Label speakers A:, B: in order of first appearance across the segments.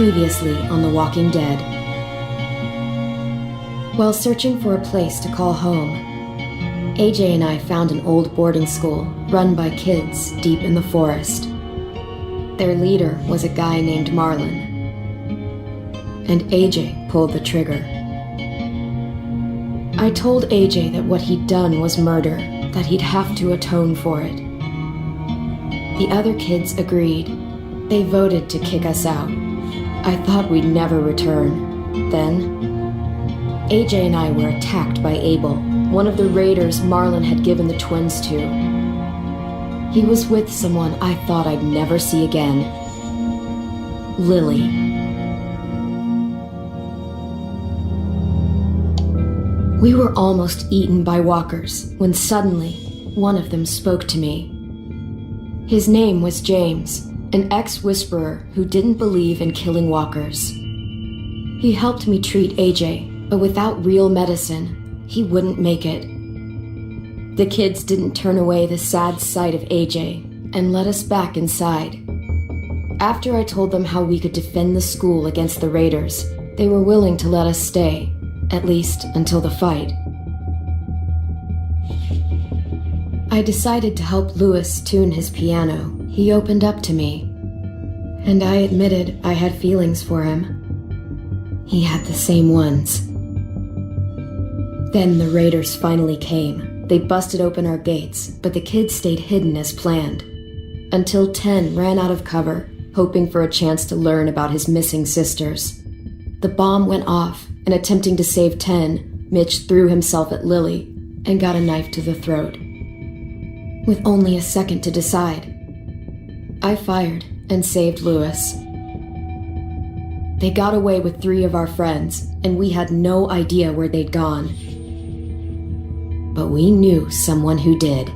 A: Previously on The Walking Dead. While searching for a place to call home, AJ and I found an old boarding school run by kids deep in the forest. Their leader was a guy named Marlon, and AJ pulled the trigger. I told AJ that what he'd done was murder, that he'd have to atone for it. The other kids agreed. They voted to kick us out. I thought we'd never return. Then, AJ and I were attacked by Abel, one of the raiders Marlon had given the twins to. He was with someone I thought I'd never see again. Lily. We were almost eaten by walkers when suddenly one of them spoke to me. His name was James, an ex-whisperer who didn't believe in killing walkers. He helped me treat AJ, but without real medicine, he wouldn't make it. The kids didn't turn away the sad sight of AJ and let us back inside. After I told them how we could defend the school against the raiders, they were willing to let us stay, at least until the fight. I decided to help Louis tune his piano. He opened up to me, and I admitted I had feelings for him. He had the same ones. Then the raiders finally came. They busted open our gates, but the kids stayed hidden as planned, until 10 ran out of cover, hoping for a chance to learn about his missing sisters. The bomb went off, and attempting to save 10, Mitch threw himself at Lily and got a knife to the throat. With only a second to decide, I fired and saved Louis. They got away with 3 of our friends, and we had no idea where they'd gone. But we knew someone who did.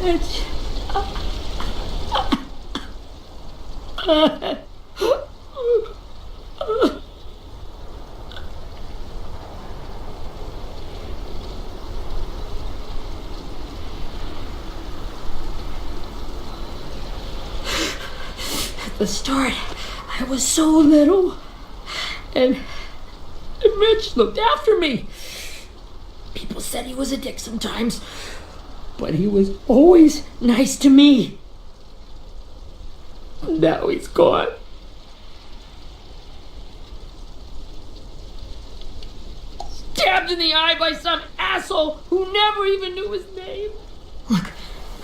B: Mitch. At the start, I was so little, and Mitch looked after me. People said he was a dick sometimes, but he was always nice to me. Now he's gone. Stabbed in the eye by some asshole who never even knew his name.
A: Look,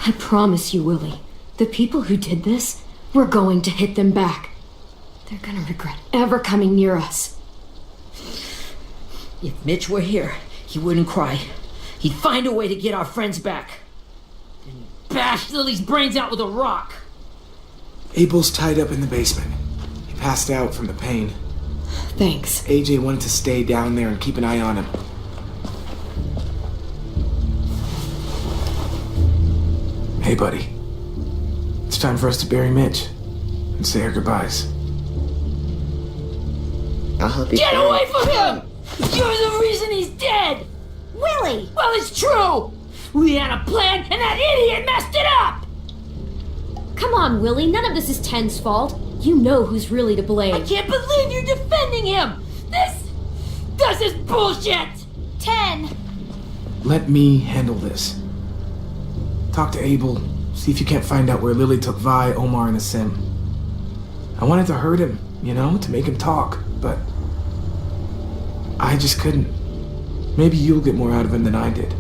A: I promise you, Willie, the people who did this, we're going to hit them back. They're gonna regret ever coming near us.
B: If Mitch were here, he wouldn't cry. He'd find a way to get our friends back. Then he'd bash Lily's brains out with a rock.
C: Abel's tied up in the basement. He passed out from the pain.
A: Thanks.
C: AJ wanted to stay down there and keep an eye on him. Hey, buddy. It's time for us to bury Mitch and say our goodbyes.
D: I'll help you.
B: Get away from him! You're the reason he's dead!
E: Willie!
B: Well, it's true! We had a plan and that idiot messed it up!
A: Come on, Willie, none of this is Ten's fault. You know who's really to blame.
B: I can't believe you're defending him! This is bullshit!
E: 10!
C: let me handle this. Talk to Abel, see if you can't find out where Lily took Vi, Omar, and Asim. I wanted to hurt him, to make him talk, but I just couldn't. Maybe you'll get more out of him than I did.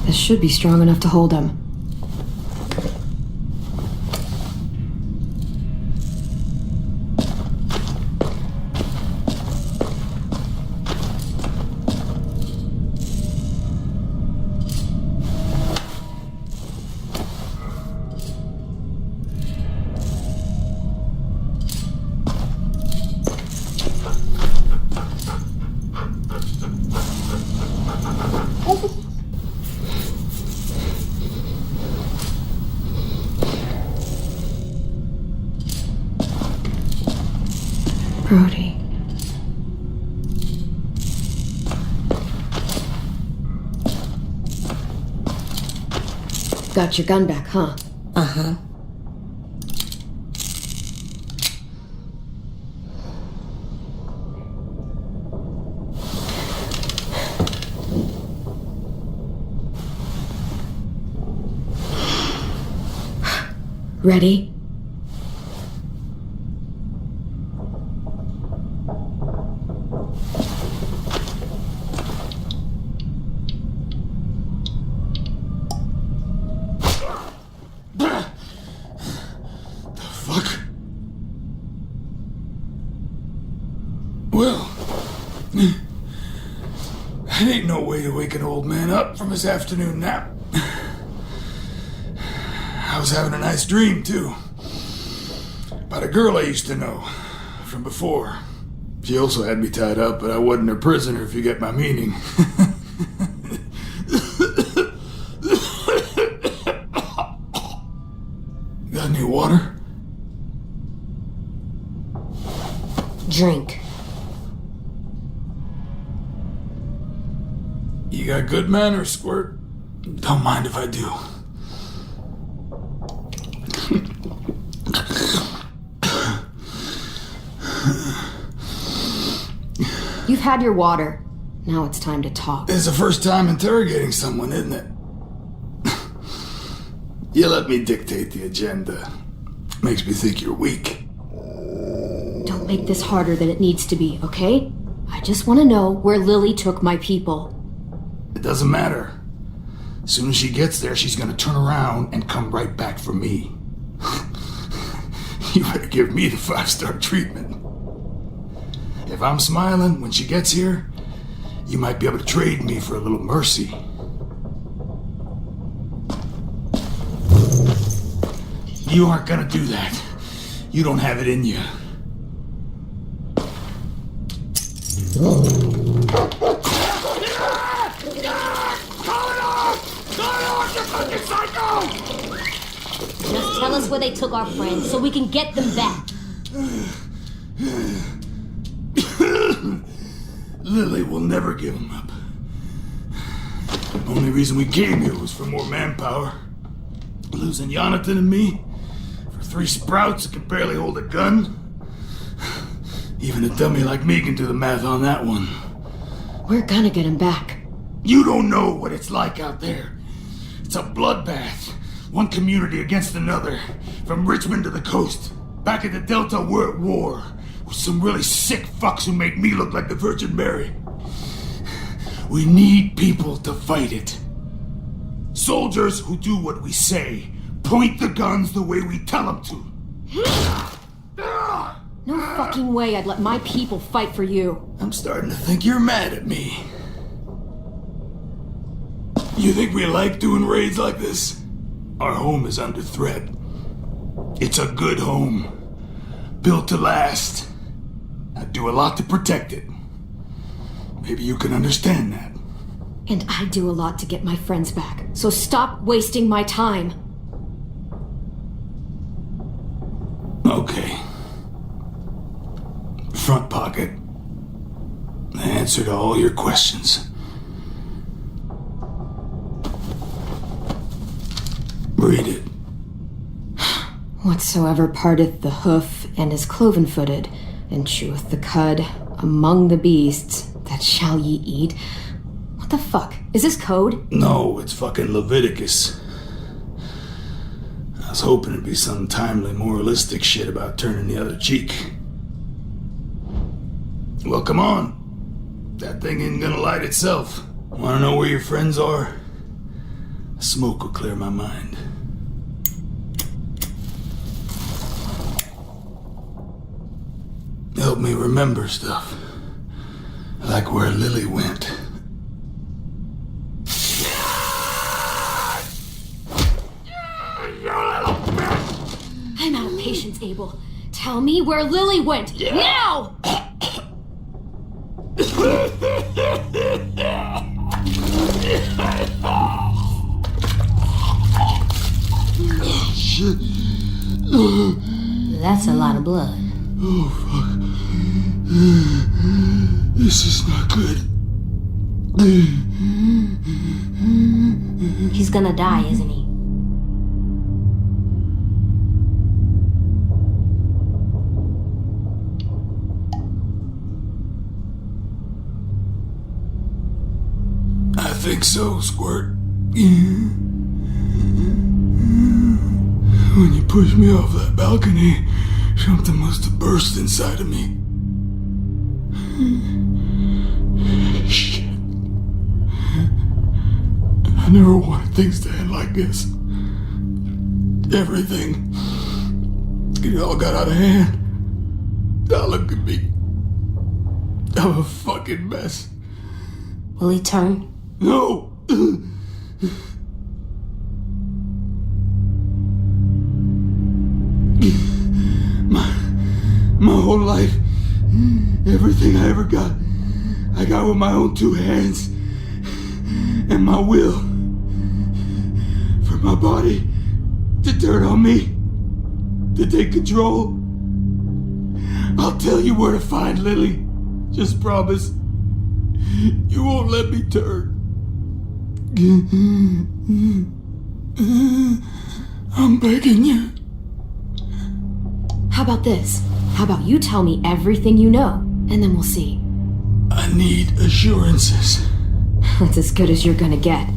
A: This should be strong enough to hold him. Brody. Got your gun back, huh?
D: Uh-huh.
A: Ready?
E: Well, that ain't no way to wake an old man up from his afternoon nap. I was having a nice dream, too. About a girl I used to know from before. She also had me tied up, but I wasn't her prisoner, if you get my meaning. Got any water?
D: Drink.
E: You got good manners, Squirt. Don't mind if I do.
A: You've had your water. Now it's time to talk.
E: It's the first time interrogating someone, isn't it? You let me dictate the agenda. Makes me think you're weak.
A: Don't make this harder than it needs to be, okay? I just want to know where Lily took my people.
E: It doesn't matter. As soon as she gets there, she's gonna turn around and come right back for me. You better give me the 5-star treatment. If I'm smiling when she gets here, you might be able to trade me for a little mercy. You aren't gonna do that. You don't have it in you.
D: Just tell us where they took our friends so we can get them back.
E: Lily will never give them up. The only reason we came here was for more manpower. Losing Jonathan and me for 3 sprouts that can barely hold a gun. Even a dummy like me can do the math on that one.
A: We're gonna get him back.
E: You don't know what it's like out there. It's a bloodbath. One community against another. From Richmond to the coast. Back at the Delta, we're at war. With some really sick fucks who make me look like the Virgin Mary. We need people to fight it. soldiers who do what we say. Point the guns the way we tell them to.
A: No fucking way I'd let my people fight for you.
E: I'm starting to think you're mad at me. You think we like doing raids like this? Our home is under threat. It's a good home. Built to last. I do a lot to protect it. Maybe you can understand that.
A: And I do a lot to get my friends back, so stop wasting my time.
E: Okay. Front pocket. The answer to all your questions. Read it.
A: Whatsoever parteth the hoof and is cloven-footed, and cheweth the cud among the beasts, that shall ye eat. What the fuck? Is this code?
E: No, it's fucking Leviticus. I was hoping it'd be some timely moralistic shit about turning the other cheek. Well, come on. That thing ain't gonna light itself. Wanna know where your friends are? Smoke will clear my mind. Help me remember stuff. Like where Lily went.
A: I'm out of patience, Abel. Tell me where Lily went. Now!
E: Shit.
D: That's a lot of blood.
E: Oh, fuck. This is not good.
D: He's gonna die, isn't he?
E: I think so, Squirt. When you pushed me off that balcony, something must have burst inside of me. Shit. I never wanted things to end like this. Everything. It all got out of hand. Now look at me. I'm a fucking mess.
D: Will he turn?
E: No! My whole life, everything I ever got, I got with my own two hands and my will. For my body to turn on me, to take control. I'll tell you where to find Lily. Just promise you won't let me turn. I'm begging you.
A: How about this? How about you tell me everything you know, and then we'll see.
E: I need assurances.
A: That's as good as you're gonna get.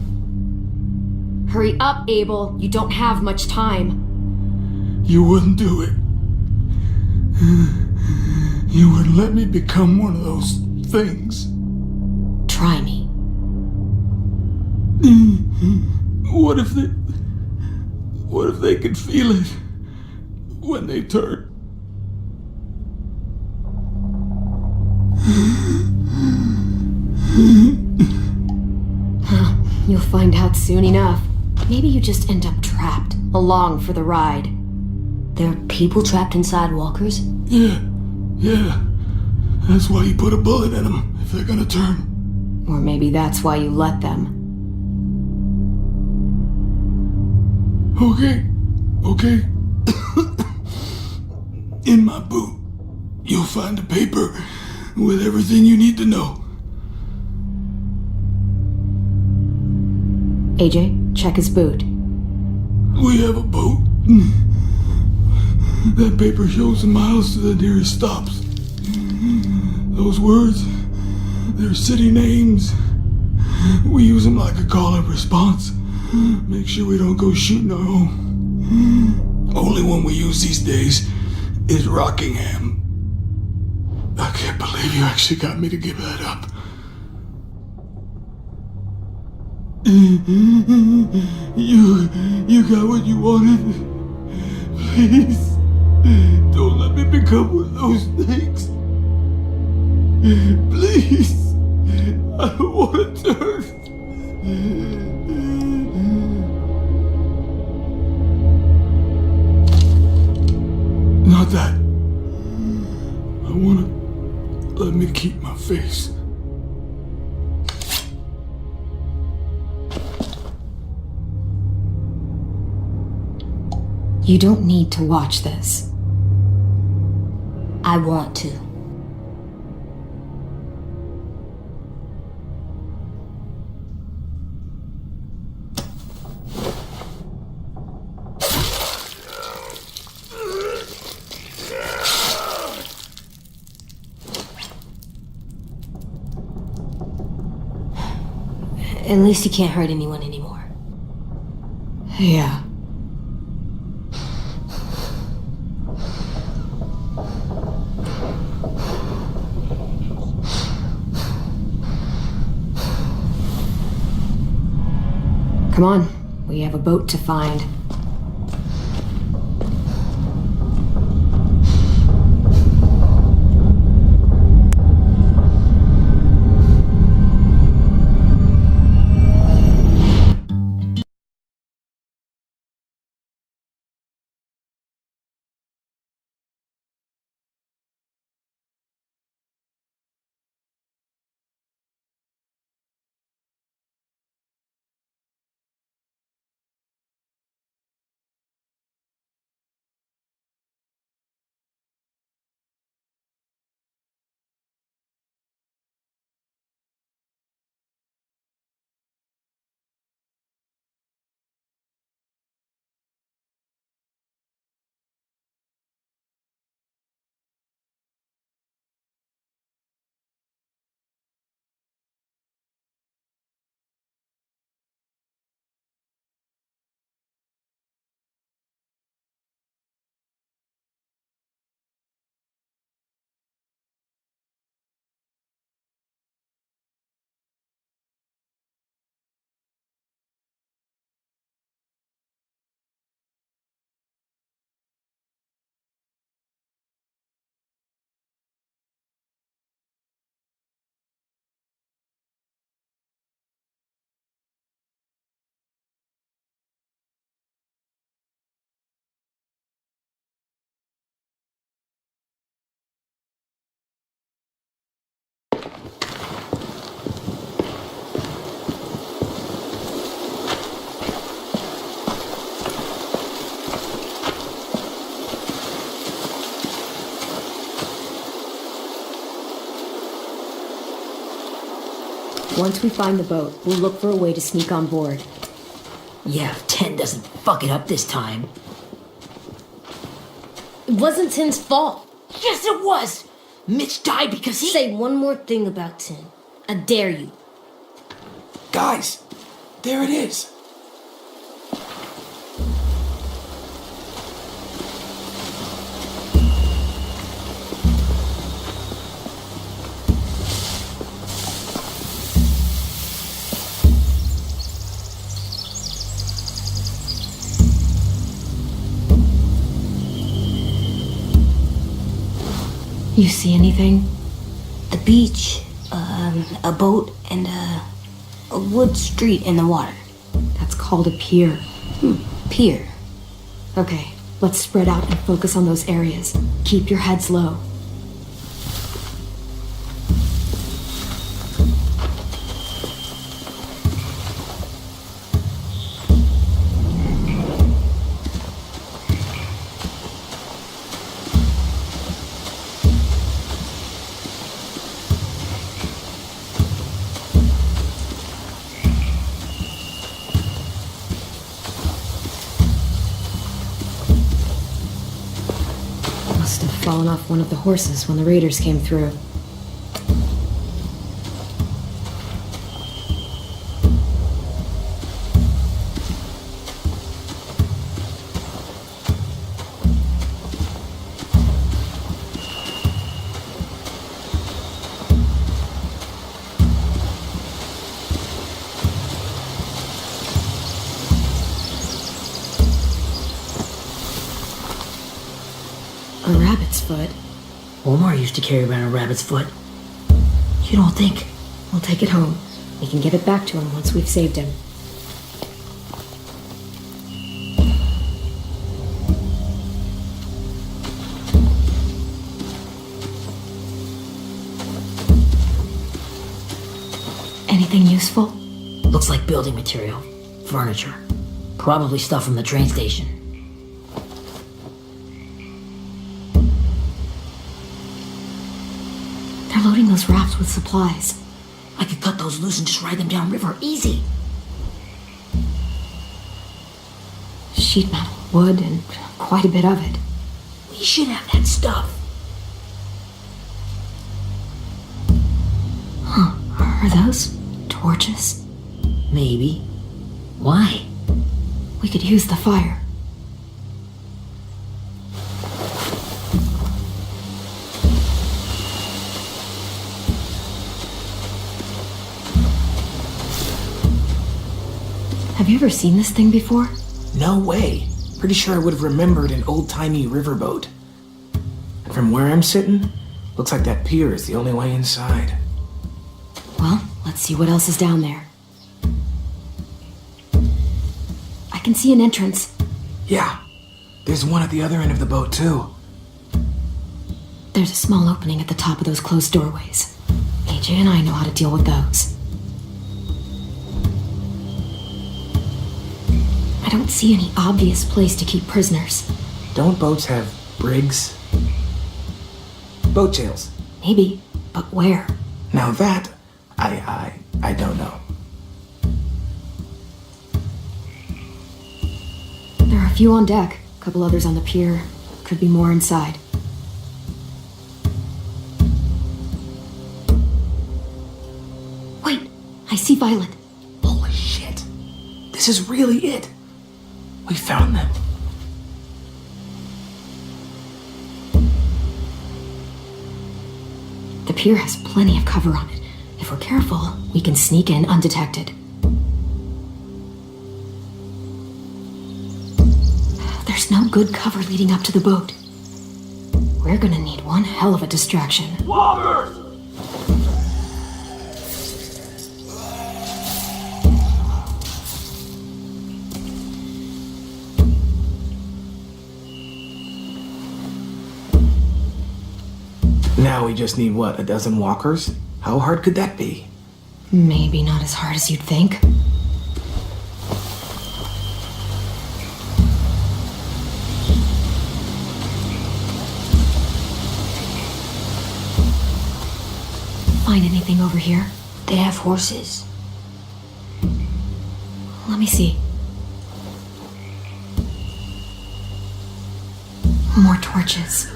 A: Hurry up, Abel. You don't have much time.
E: You wouldn't do it. You wouldn't let me become one of those things.
A: Try me.
E: What if they could feel it when they turn?
A: You'll find out soon enough. Maybe you just end up trapped, along for the ride.
D: There are people trapped inside walkers?
E: Yeah. That's why you put a bullet in them, if they're gonna turn.
A: Or maybe that's why you let them.
E: Okay. In my boot, you'll find a paper with everything you need to know.
A: AJ, check his boot.
E: We have a boat. That paper shows the miles to the nearest stops. Those words, they're city names. We use them like a call and response. Make sure we don't go shooting our home. Only one we use these days is Rockingham. I can't believe you actually got me to give that up. You got what you wanted. Please, don't let me become one of those things. Please, I don't want to turn. Not that. I want to let me keep my face.
A: You don't need to watch this.
D: I want to. At least you can't hurt anyone anymore.
A: Yeah. Come on, we have a boat to find. Once we find the boat, we'll look for a way to sneak on board.
B: Yeah, if 10 doesn't fuck it up this time.
D: It wasn't Tin's fault.
B: Yes, it was! Mitch died because he...
D: Say one more thing about Tin. I dare you.
C: Guys, there it is.
A: You see anything?
D: The beach, a boat, and a wood street in the water.
A: That's called a pier.
D: Pier.
A: Okay, let's spread out and focus on those areas. Keep your heads low. Must have fallen off one of the horses when the raiders came through. A rabbit's foot?
B: Omar used to carry around a rabbit's foot. You don't think?
A: We'll take it home. We can give it back to him once we've saved him. Anything useful?
B: Looks like building material. Furniture. Probably stuff from the train station.
A: They're loading those rafts with supplies.
B: I could cut those loose and just ride them downriver. Easy.
A: Sheet metal, wood, and quite a bit of it.
B: We should have that stuff.
A: Huh. Are those torches?
B: Maybe. Why?
A: We could use the fire. Have you ever seen this thing before?
C: No way. Pretty sure I would have remembered an old-timey riverboat. And from where I'm sitting, looks like that pier is the only way inside.
A: Well, let's see what else is down there. I can see an entrance.
C: Yeah, there's one at the other end of the boat, too.
A: There's a small opening at the top of those closed doorways. AJ and I know how to deal with those. I don't see any obvious place to keep prisoners.
C: Don't boats have brigs? Boat jails.
A: Maybe, but where?
C: Now that, I don't know.
A: There are a few on deck, a couple others on the pier. Could be more inside. Wait, I see Violet.
C: Holy shit. This is really it. We found them.
A: The pier has plenty of cover on it. If we're careful, we can sneak in undetected. There's no good cover leading up to the boat. We're gonna need one hell of a distraction.
E: Loggers!
C: Now we just need, what, a dozen walkers? How hard could that be?
A: Maybe not as hard as you'd think. Find anything over here?
D: They have horses.
A: Let me see. More torches.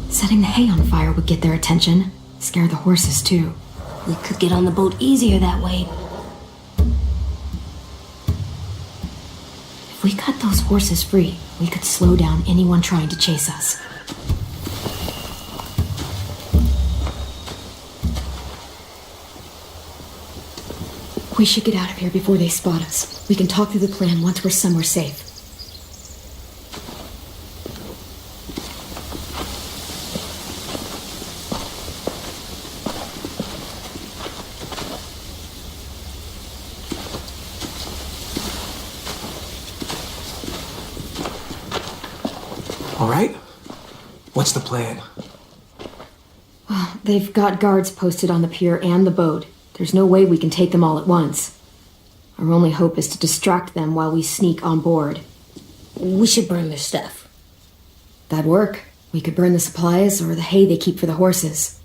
A: Setting the hay on fire would get their attention. Scare the horses, too.
D: We could get on the boat easier that way.
A: If we cut those horses free, we could slow down anyone trying to chase us. We should get out of here before they spot us. We can talk through the plan once we're somewhere safe.
C: All right? What's the plan?
A: Well, they've got guards posted on the pier and the boat. There's no way we can take them all at once. Our only hope is to distract them while we sneak on board.
D: We should burn their stuff.
A: That'd work. We could burn the supplies or the hay they keep for the horses.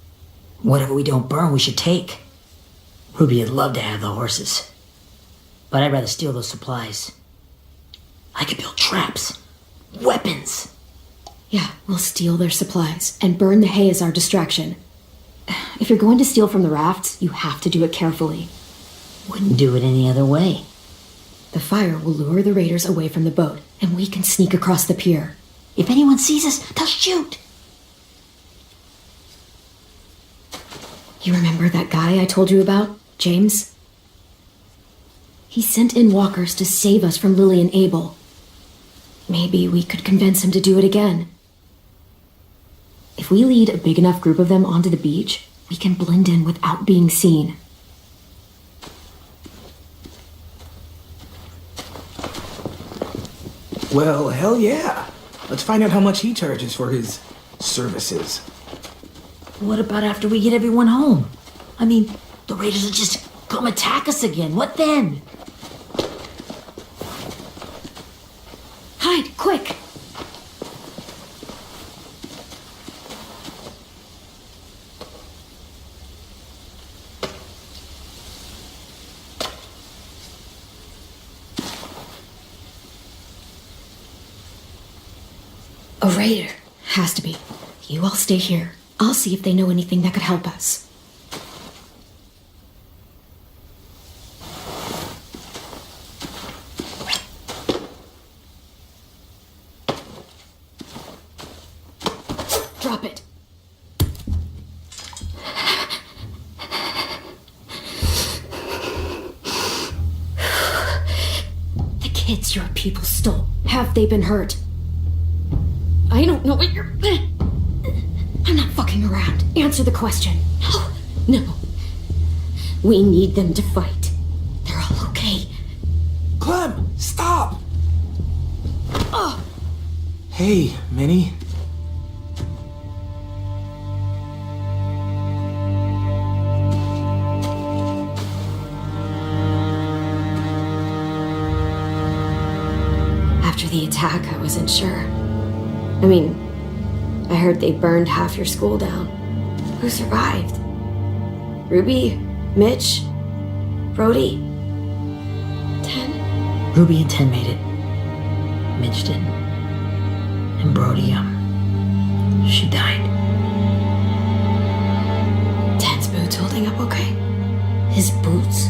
B: Whatever we don't burn, we should take. Ruby would love to have the horses. But I'd rather steal those supplies. I could build traps. Weapons.
A: Yeah, we'll steal their supplies and burn the hay as our distraction. If you're going to steal from the rafts, you have to do it carefully.
B: Wouldn't do it any other way.
A: The fire will lure the raiders away from the boat, and we can sneak across the pier.
B: If anyone sees us, they'll shoot.
A: You remember that guy I told you about, James? He sent in walkers to save us from Lily and Abel. maybe we could convince him to do it again. If we lead a big enough group of them onto the beach, we can blend in without being seen.
C: Well, hell yeah. Let's find out how much he charges for his services.
B: What about after we get everyone home? I mean, the raiders will just come attack us again. What then?
A: Hide, quick! A raider. Has to be. You all stay here. I'll see if they know anything that could help us. Drop it. The kids your people stole. Have they been hurt? I don't know what you're... I'm not fucking around. Answer the question. No. No. We need them to fight. They're all okay.
C: Clem, stop!
A: Oh.
C: Hey, Minnie.
A: After the attack, I wasn't sure. I mean, I heard they burned half your school down. Who survived? Ruby? Mitch? Brody? 10?
B: Ruby and 10 made it. Mitch didn't. And Brody, she died.
A: 10's boots holding up okay?
B: His boots?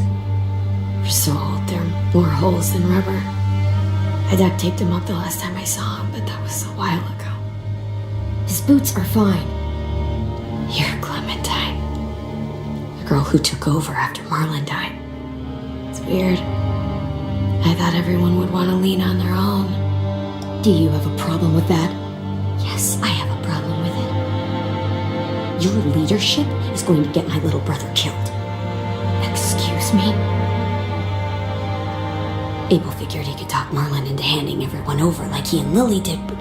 A: They're so old, there are more holes than rubber. I duct taped him up the last time I saw him, but that was a while ago. His boots are fine. You're Clementine. The girl who took over after Marlon died. It's weird. I thought everyone would want to lean on their own. Do you have a problem with that? Yes, I have a problem with it. Your leadership is going to get my little brother killed. Excuse me? Abel figured he could talk Marlon into handing everyone over like he and Lily did, but...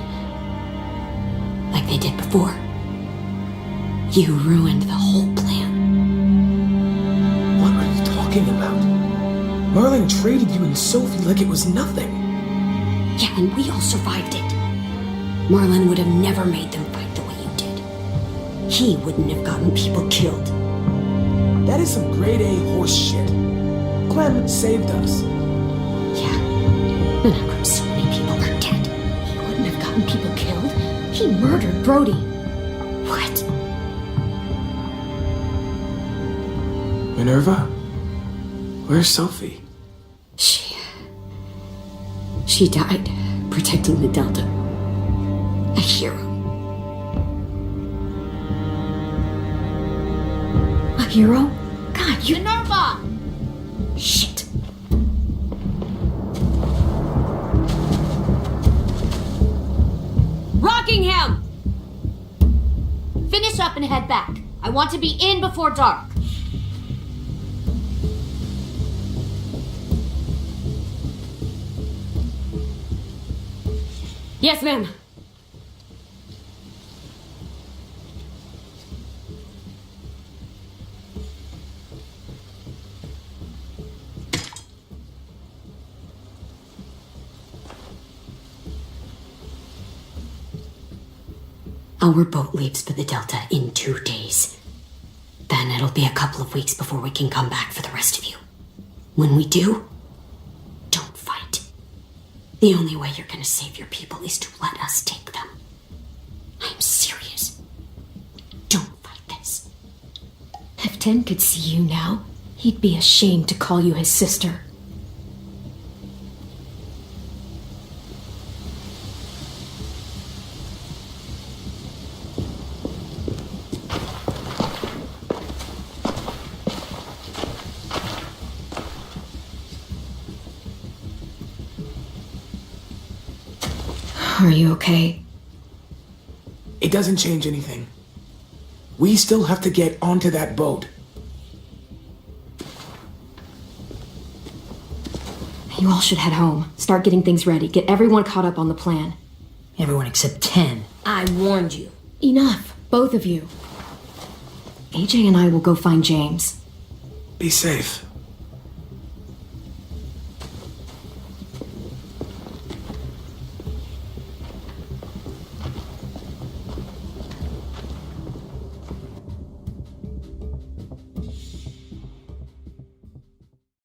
A: like they did before. You ruined the whole plan.
C: What are you talking about? Marlon traded you and Sophie like it was nothing.
A: Yeah, and we all survived it. Marlon would have never made them fight the way you did. He wouldn't have gotten people killed.
C: That is some grade A horse shit. Clem saved us.
A: Yeah, and how come so many people are dead? He wouldn't have gotten people killed. He murdered Brody. What?
C: Minerva? Where's Sophie?
A: She died protecting the Delta. A hero. A hero? God, you...
F: Minerva!
A: Shit.
F: Rockingham! Finish up and head back. I want to be in before dark.
A: Yes, ma'am. Our boat leaves for the Delta in 2 days. Then it'll be a couple of weeks before we can come back for the rest of you. When we do, don't fight. The only way you're gonna save your people is to let us take them. I'm serious. Don't fight this. If Tim could see you now, he'd be ashamed to call you his sister. Are you okay?
C: It doesn't change anything. We still have to get onto that boat.
A: You all should head home. Start getting things ready. Get everyone caught up on the plan.
B: Everyone except 10.
D: I warned you.
A: Enough, both of you. AJ and I will go find James.
C: Be safe.